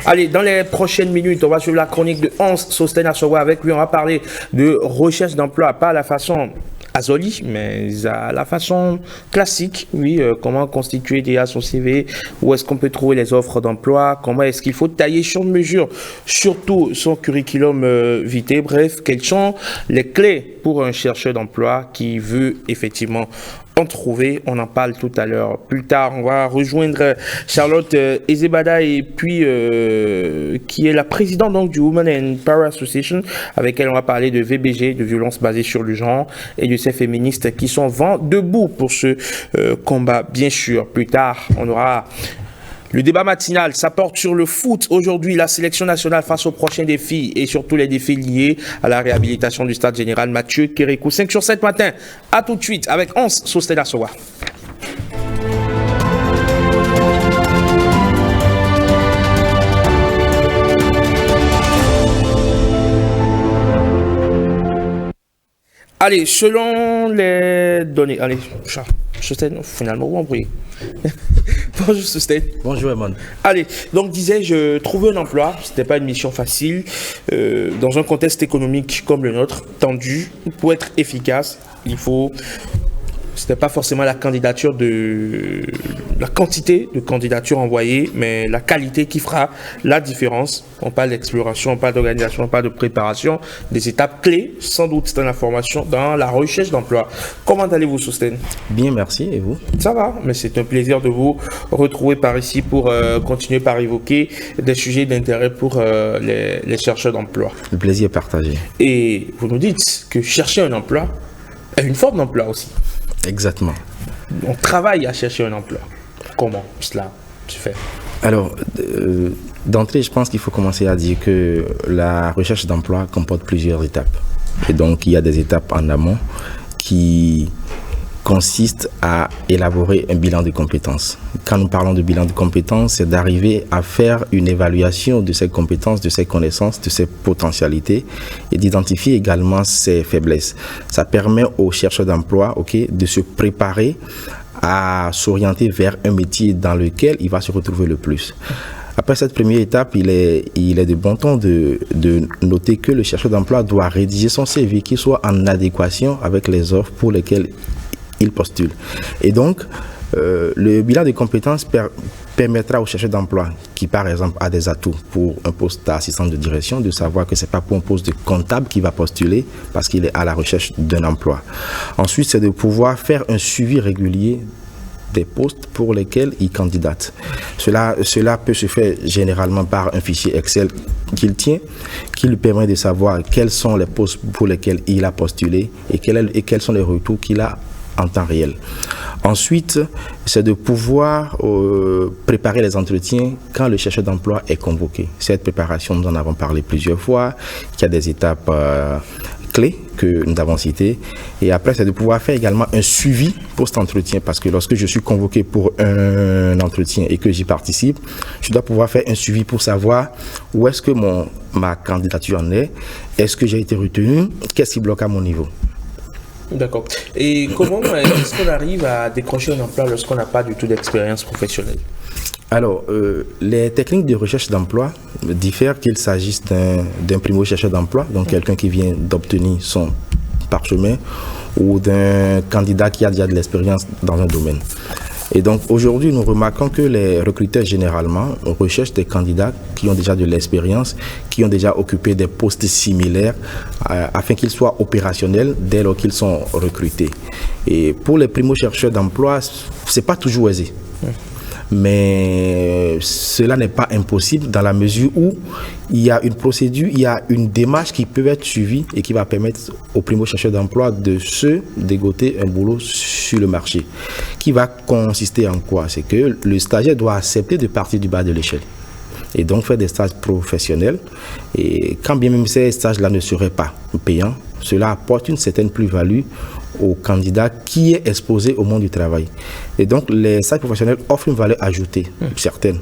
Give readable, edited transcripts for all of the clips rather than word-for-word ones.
Allez, dans les prochaines minutes, on va suivre la chronique de Hans Sosten Assowa. Avec lui, on va parler de recherche d'emploi, pas à la façon Azoli, mais à la façon classique, oui, comment constituer déjà son CV, où est-ce qu'on peut trouver les offres d'emploi, comment est-ce qu'il faut tailler sur mesure, surtout son curriculum vitae, bref, quelles sont les clés pour un chercheur d'emploi qui veut effectivement en trouver. On en parle tout à l'heure. Plus tard, on va rejoindre Charlotte Ezebada et puis qui est la présidente donc du Women and Power Association, avec elle on va parler de VBG, de violences basées sur le genre, et de ces féministes qui sont vent debout pour ce combat. Bien sûr, plus tard, on aura le débat matinal, ça porte sur le foot. Aujourd'hui, la sélection nationale face aux prochains défis et surtout les défis liés à la réhabilitation du stade général Mathieu Kérékou. 5 sur 7 matin. À tout de suite avec Hans Sosten Assowa. Allez, selon les données... Allez, Sosten, finalement, vous m'embrouillez. Bonjour Sosten. Bonjour Eman. Allez, donc disais-je, trouver un emploi, c'était pas une mission facile. Dans un contexte économique comme le nôtre, tendu, pour être efficace, il faut... C'était pas forcément la candidature la quantité de candidatures envoyées, mais la qualité qui fera la différence. On parle d'exploration, on parle d'organisation, on parle de préparation, des étapes clés, sans doute dans la formation, dans la recherche d'emploi. Comment allez-vous, Sosten? Bien, merci. Et vous? Ça va, mais c'est un plaisir de vous retrouver par ici pour continuer par évoquer des sujets d'intérêt pour les chercheurs d'emploi. Le plaisir est partagé. Et vous nous dites que chercher un emploi est une forme d'emploi aussi. Exactement. On travaille à chercher un emploi. Comment cela se fait? Alors, d'entrée, je pense qu'il faut commencer à dire que la recherche d'emploi comporte plusieurs étapes. Et donc, il y a des étapes en amont qui consistent à élaborer un bilan de compétences. Quand nous parlons de bilan de compétences, c'est d'arriver à faire une évaluation de ses compétences, de ses connaissances, de ses potentialités et d'identifier également ses faiblesses. Ça permet aux chercheurs d'emploi, de se préparer à s'orienter vers un métier dans lequel il va se retrouver le plus. Après cette première étape, il est de bon ton de noter que le chercheur d'emploi doit rédiger son CV qui soit en adéquation avec les offres pour lesquelles il postule. Et donc, le bilan de compétences permettra au chercheur d'emploi qui, par exemple, a des atouts pour un poste d'assistant de direction, de savoir que ce n'est pas pour un poste de comptable qu'il va postuler parce qu'il est à la recherche d'un emploi. Ensuite, c'est de pouvoir faire un suivi régulier des postes pour lesquels il candidate. Cela peut se faire généralement par un fichier Excel qu'il tient, qui lui permet de savoir quels sont les postes pour lesquels il a postulé et quels sont les retours qu'il a en temps réel. Ensuite, c'est de pouvoir préparer les entretiens quand le chercheur d'emploi est convoqué. Cette préparation, nous en avons parlé plusieurs fois. Il y a des étapes clés que nous avons citées. Et après, c'est de pouvoir faire également un suivi post-entretien, parce que lorsque je suis convoqué pour un entretien et que j'y participe, je dois pouvoir faire un suivi pour savoir où est-ce que ma candidature en est, est-ce que j'ai été retenu, qu'est-ce qui bloque à mon niveau. D'accord. Et comment est-ce qu'on arrive à décrocher un emploi lorsqu'on n'a pas du tout d'expérience professionnelle? Alors, les techniques de recherche d'emploi diffèrent qu'il s'agisse d'un primo-chercheur d'emploi, donc quelqu'un qui vient d'obtenir son parchemin, ou d'un candidat qui a déjà de l'expérience dans un domaine. Et donc aujourd'hui, nous remarquons que les recruteurs généralement recherchent des candidats qui ont déjà de l'expérience, qui ont déjà occupé des postes similaires afin qu'ils soient opérationnels dès lors qu'ils sont recrutés. Et pour les primo-chercheurs d'emploi, c'est pas toujours aisé. Mais cela n'est pas impossible dans la mesure où il y a une procédure, il y a une démarche qui peut être suivie et qui va permettre aux primo-chercheurs d'emploi de se dégoter un boulot sur le marché. Qui va consister en quoi? C'est que le stagiaire doit accepter de partir du bas de l'échelle et donc faire des stages professionnels. Et quand bien même ces stages-là ne seraient pas payants, cela apporte une certaine plus-value au candidat qui est exposé au monde du travail. Et donc, les stages professionnels offrent une valeur ajoutée certaine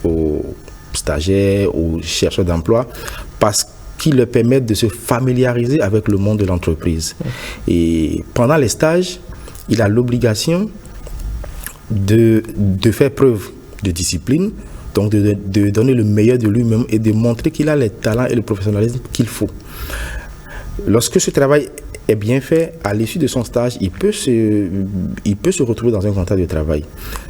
aux stagiaires, aux chercheurs d'emploi, parce qu'ils leur permettent de se familiariser avec le monde de l'entreprise. Et pendant les stages, il a l'obligation de faire preuve de discipline, Donc de donner le meilleur de lui-même et de montrer qu'il a les talents et le professionnalisme qu'il faut. Lorsque ce travail est bien fait, à l'issue de son stage, il peut se retrouver dans un contrat de travail.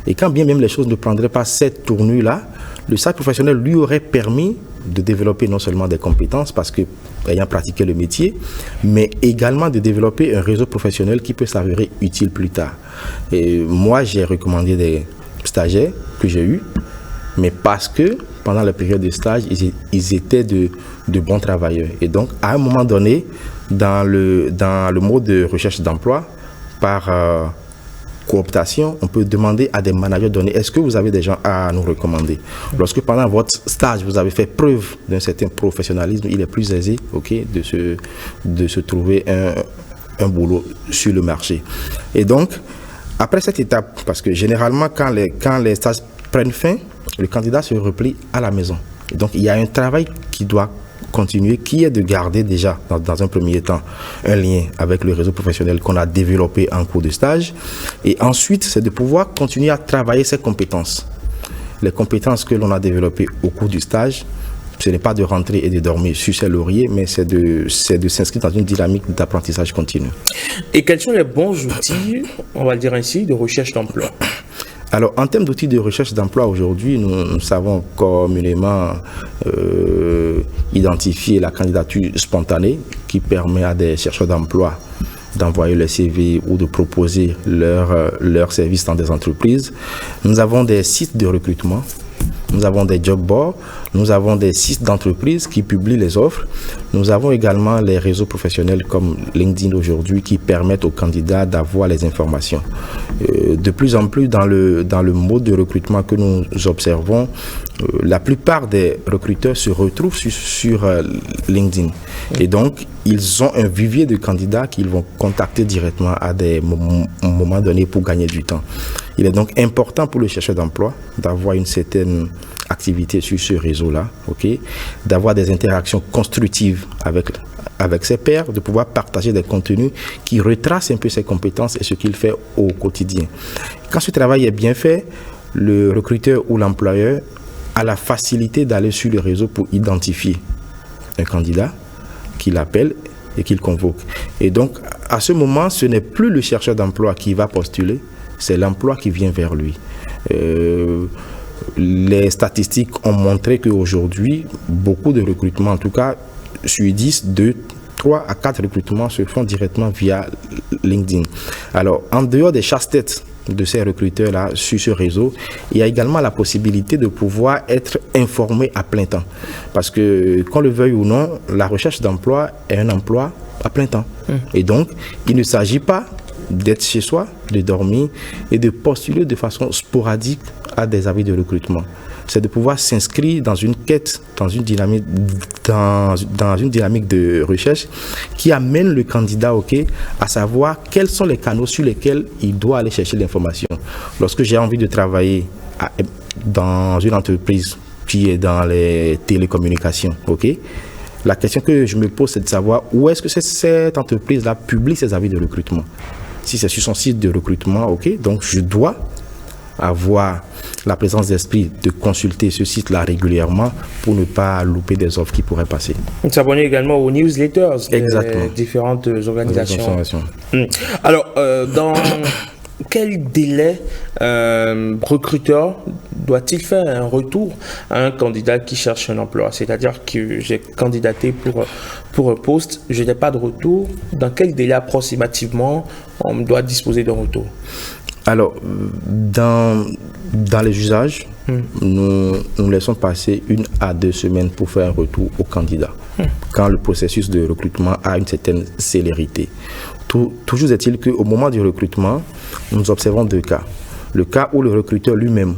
Et quand bien même les choses ne prendraient pas cette tournure-là, le stage professionnel lui aurait permis de développer non seulement des compétences, parce que ayant pratiqué le métier, mais également de développer un réseau professionnel qui peut s'avérer utile plus tard. Et moi, j'ai recommandé des stagiaires que j'ai eus, mais parce que pendant la période de stage, ils étaient de bons travailleurs. Et donc, à un moment donné, dans le mode de recherche d'emploi, par cooptation, on peut demander à des managers donnés, est-ce que vous avez des gens à nous recommander? Lorsque pendant votre stage, vous avez fait preuve d'un certain professionnalisme, il est plus aisé, de se trouver un boulot sur le marché. Et donc, après cette étape, parce que généralement, quand les stages prennent fin, le candidat se replie à la maison. Et donc, il y a un travail qui doit continuer, qui est de garder déjà, dans un premier temps, un lien avec le réseau professionnel qu'on a développé en cours de stage. Et ensuite, c'est de pouvoir continuer à travailler ses compétences. Les compétences que l'on a développées au cours du stage, ce n'est pas de rentrer et de dormir sur ses lauriers, mais c'est de s'inscrire dans une dynamique d'apprentissage continu. Et quels sont les bons outils, on va dire ainsi, de recherche d'emploi? Alors, en termes d'outils de recherche d'emploi, aujourd'hui, nous savons communément identifier la candidature spontanée qui permet à des chercheurs d'emploi d'envoyer leur CV ou de proposer leurs services dans des entreprises. Nous avons des sites de recrutement, nous avons des job boards, nous avons des sites d'entreprises qui publient les offres. Nous avons également les réseaux professionnels comme LinkedIn aujourd'hui qui permettent aux candidats d'avoir les informations. De plus en plus dans le mode de recrutement que nous observons, la plupart des recruteurs se retrouvent sur LinkedIn. Et donc, ils ont un vivier de candidats qu'ils vont contacter directement à des moments donnés pour gagner du temps. Il est donc important pour le chercheur d'emploi d'avoir une certaine activité sur ce réseau-là, d'avoir des interactions constructives avec ses pairs, de pouvoir partager des contenus qui retracent un peu ses compétences et ce qu'il fait au quotidien. Quand ce travail est bien fait, le recruteur ou l'employeur a la facilité d'aller sur le réseau pour identifier un candidat qu'il appelle et qu'il convoque. Et donc, à ce moment, ce n'est plus le chercheur d'emploi qui va postuler, c'est l'emploi qui vient vers lui. Les statistiques ont montré qu'aujourd'hui, beaucoup de recrutements, en tout cas sur 10, 3 à 4 recrutements se font directement via LinkedIn. Alors, en dehors des chasse-têtes de ces recruteurs-là sur ce réseau, il y a également la possibilité de pouvoir être informé à plein temps. Parce que, qu'on le veuille ou non, la recherche d'emploi est un emploi à plein temps. Et donc, il ne s'agit pas d'être chez soi, de dormir et de postuler de façon sporadique à des avis de recrutement. C'est de pouvoir s'inscrire dans une quête, dans une dynamique de recherche qui amène le candidat à savoir quels sont les canaux sur lesquels il doit aller chercher l'information. Lorsque j'ai envie de travailler dans une entreprise qui est dans les télécommunications, la question que je me pose, c'est de savoir où est-ce que cette entreprise-là publie ses avis de recrutement. Si c'est sur son site de recrutement, donc je dois avoir la présence d'esprit de consulter ce site-là régulièrement pour ne pas louper des offres qui pourraient passer. S'abonner également aux newsletters des différentes organisations. Alors, dans quel délai recruteur doit-il faire un retour à un candidat qui cherche un emploi? C'est-à-dire que j'ai candidaté pour un poste, je n'ai pas de retour. Dans quel délai approximativement on doit disposer d'un retour? Alors, dans les usages, nous laissons passer 1 à 2 semaines pour faire un retour au candidat, quand le processus de recrutement a une certaine célérité. Toujours est-il qu'au moment du recrutement, nous observons 2 cas. Le cas où le recruteur lui-même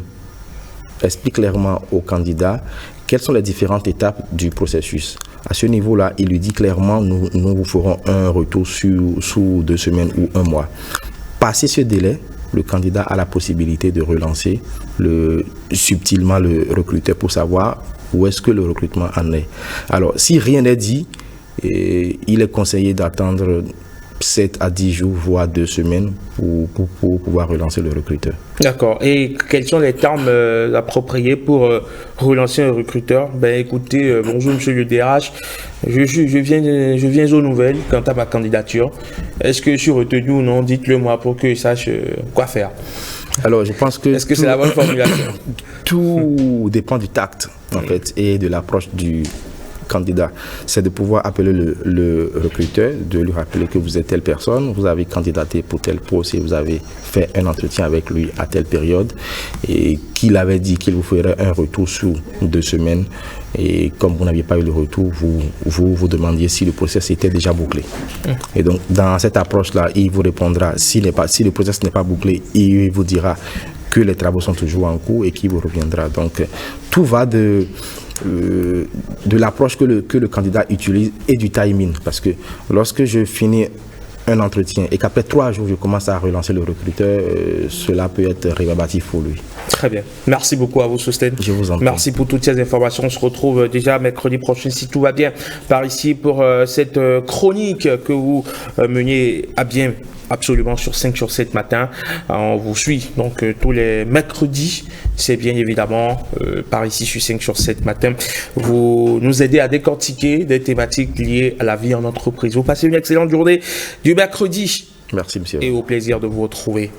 explique clairement au candidat quelles sont les différentes étapes du processus. À ce niveau-là, il lui dit clairement, nous vous ferons un retour sous 2 semaines ou 1 mois. Passé ce délai, le candidat a la possibilité de relancer subtilement le recruteur pour savoir où est-ce que le recrutement en est. Alors, si rien n'est dit, il est conseillé d'attendre 7 à 10 jours, voire 2 semaines pour pouvoir relancer le recruteur. D'accord. Et quels sont les termes appropriés pour relancer un recruteur? Ben écoutez, bonjour monsieur le DRH, je viens aux nouvelles quant à ma candidature. Est-ce que je suis retenu ou non? Dites-le moi pour que je sache quoi faire. Alors je pense que... Est-ce que c'est la bonne formulation? Tout dépend du tact en fait et de l'approche du candidat. C'est de pouvoir appeler le recruteur, de lui rappeler que vous êtes telle personne, vous avez candidaté pour tel poste et vous avez fait un entretien avec lui à telle période et qu'il avait dit qu'il vous ferait un retour sous 2 semaines et comme vous n'aviez pas eu le retour, vous demandiez si le process était déjà bouclé. Et donc dans cette approche-là, il vous répondra si le process n'est pas bouclé, il vous dira que les travaux sont toujours en cours et qu'il vous reviendra. Donc tout va de l'approche que le candidat utilise et du timing. Parce que lorsque je finis un entretien et qu'après 3 jours, je commence à relancer le recruteur, cela peut être rébarbatif pour lui. Très bien. Merci beaucoup à vous, Sostène. Je vous en prie. Merci pour toutes ces informations. On se retrouve déjà mercredi prochain, si tout va bien, par ici pour cette chronique que vous meniez à bien. Absolument sur 5 sur 7 matin. On vous suit donc tous les mercredis. C'est bien évidemment par ici sur 5 sur 7 matin. Vous nous aidez à décortiquer des thématiques liées à la vie en entreprise. Vous passez une excellente journée du mercredi. Merci, monsieur. Et au plaisir de vous retrouver.